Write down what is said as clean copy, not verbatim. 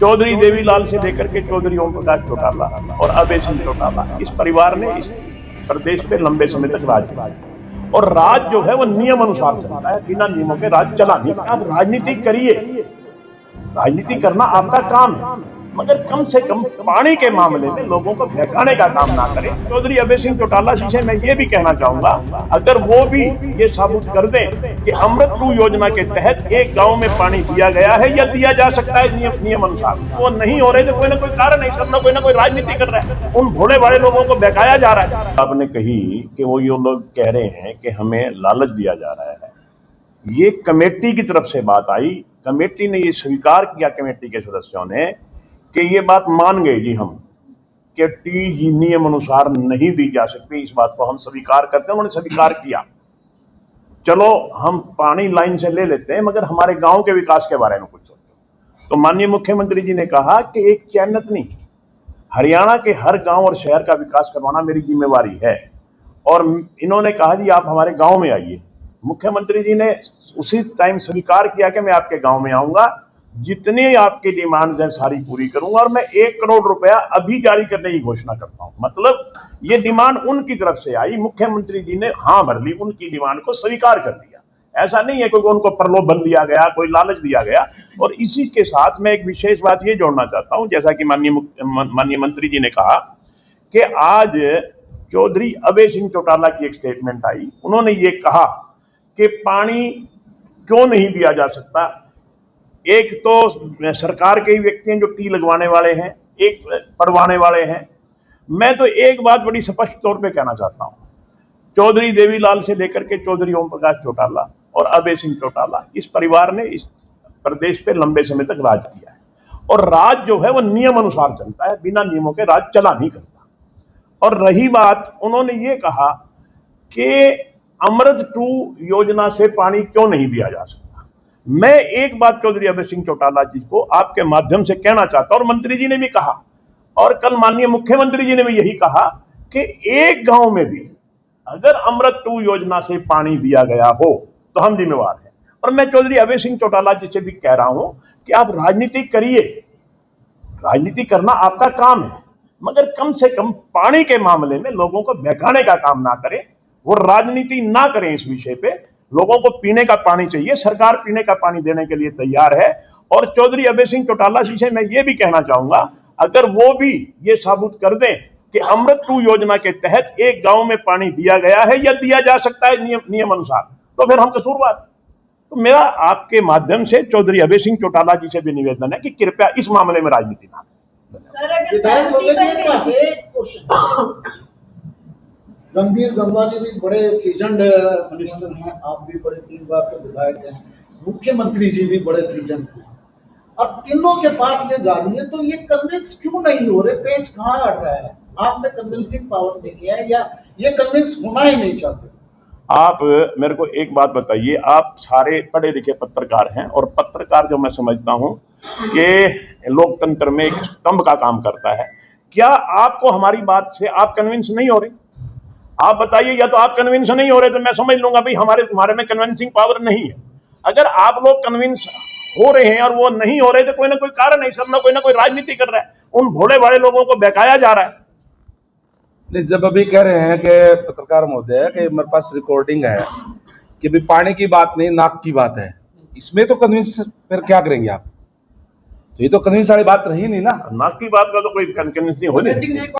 चौधरी देवीलाल से लेकर के चौधरी ओम प्रकाश चौटाला और अभय सिंह चौटाला, इस परिवार ने इस प्रदेश पे लंबे समय तक राज किया और राज जो है वो नियम अनुसार चलता है, बिना नियमों के राज चला नहीं। आप राजनीति करिए, राजनीति करना आपका काम है, मगर कम से कम पानी के मामले में लोगों को बहकाने का काम ना करें। चौधरी अभय सिंह चौटाला जी से मैं ये भी कहना चाहूंगा, अगर वो भी ये साबित कर दें कि अमृत 2 योजना के तहत एक गांव में पानी दिया गया है या दिया जा सकता है नियम अनुसार, वो नहीं हो रहे तो कोई ना कोई कारण है, सब कोई ना कोई राजनीति कर रहा है, उन भोले भाले लोगों को बहकाया जा रहा है। आपने कही कि वो ये लोग कह रहे हैं कि हमें लालच दिया जा रहा है, ये कमेटी की तरफ से बात आई, कमेटी ने ये स्वीकार किया, कमेटी के सदस्यों ने, कि ये बात मान गए जी हम कि टी नियम अनुसार नहीं दी जा सकती, इस बात को हम स्वीकार करते हैं। उन्होंने स्वीकार किया, चलो हम पानी लाइन से ले लेते हैं, मगर हमारे गांव के विकास के बारे में कुछ सोचो। तो माननीय मुख्यमंत्री जी ने कहा कि एक चयनित नहीं, हरियाणा के हर गांव और शहर का विकास करवाना मेरी जिम्मेवारी है। और इन्होंने कहा जी आप हमारे गांव में आइए। मुख्यमंत्री जी ने उसी टाइम स्वीकार किया कि मैं आपके गांव में आऊंगा, जितनी आपकी डिमांड है सारी पूरी करूंगा, और मैं 1 करोड़ रुपया अभी जारी करने की घोषणा करता हूं। मतलब ये डिमांड उनकी तरफ से आई, मुख्यमंत्री जी ने हाँ भर ली, उनकी डिमांड को स्वीकार कर दिया। ऐसा नहीं है कोई उनको प्रलोभन दिया गया, कोई लालच दिया गया। और इसी के साथ मैं एक विशेष बात ये जोड़ना चाहता हूं, जैसा कि माननीय मंत्री जी ने कहा कि आज चौधरी अभय सिंह चौटाला की एक स्टेटमेंट आई, उन्होंने ये कहा कि पानी क्यों नहीं दिया जा सकता। एक तो सरकार के ही व्यक्ति हैं जो टी लगवाने वाले हैं, एक पढ़वाने वाले हैं। मैं तो एक बात बड़ी स्पष्ट तौर पे कहना चाहता हूं, चौधरी देवीलाल से लेकर के चौधरी ओम प्रकाश चौटाला और अभय सिंह चौटाला, इस परिवार ने इस प्रदेश पे लंबे समय तक राज किया है और राज जो है वो नियम अनुसार चलता है, बिना नियमों के राज चला नहीं करता। और रही बात, उन्होंने ये कहा कि अमृत 2 योजना से पानी क्यों नहीं दिया जा सकता। मैं एक बात चौधरी अभय सिंह चौटाला जी को आपके माध्यम से कहना चाहता हूं, और मंत्री जी ने भी कहा, और कल माननीय मुख्यमंत्री जी ने भी यही कहा कि एक गांव में भी अगर अमृत 2 योजना से पानी दिया गया हो तो हम जिम्मेवार हैं। और मैं चौधरी अभय सिंह चौटाला जी से भी कह रहा हूं कि आप राजनीति करिए, राजनीति करना आपका काम है, मगर कम से कम पानी के मामले में लोगों को बहकाने का काम ना करें, वो राजनीति ना करें इस विषय पे। लोगों को पीने का पानी चाहिए, सरकार पीने का पानी देने के लिए तैयार है। और चौधरी अभय सिंह चौटाला जी से मैं ये भी कहना चाहूंगा, अगर वो भी ये साबित कर दें कि अमृत 2 योजना के तहत एक गांव में पानी दिया गया है या दिया जा सकता है नियम अनुसार, तो फिर हम कसूरवार। तो मेरा आपके माध्यम से चौधरी अभय सिंह चौटाला जी से भी निवेदन है कि कृपया इस मामले में राजनीति ना करें। रणबीर गंगवा जी भी बड़े सीजन्ड मिनिस्टर हैं, आप भी बड़े 3 बार के विधायक हैं, मुख्यमंत्री जी भी बड़े सीजन्ड हैं। अब तीनों के पास ये जा रही है, तो ये कन्विंस क्यों नहीं हो रहे? पेच कहाँ हट रहा है? आप में कन्विंसिंग पावर नहीं है या ये कन्विंस होना ही नहीं चाहते? आप मेरे को एक बात बताइए, आप सारे पढ़े लिखे पत्रकार हैं, और पत्रकार जो मैं समझता हूं कि लोकतंत्र में एक स्तंभ का काम करता है। क्या आपको हमारी बात से आप कन्विंस नहीं हो रहे? आप बताइए, या तो आप कन्विंस नहीं हो रहे तो मैं समझ लूंगा भाई हमारे में कन्विंसिंग पावर नहीं है। अगर आप लोग कन्विंस हो रहे हैं और वो नहीं हो रहे तो कोई ना कोई कारण है, सब कोई ना कोई राजनीति कर रहा है, उन भोले भाले लोगों को बहकाया जा रहा है। नहीं, जब अभी कह रहे हैं कि पत्रकार महोदय कि मेरे पास रिकॉर्डिंग है कि भी पानी की बात नहीं, नाक की बात है, इसमें तो कन्विंस फिर क्या करेंगे आप? तो ये तो कन्विंस वाली बात रही नहीं ना। नाक की बात का तो कोई कन्विंस नहीं हो रही।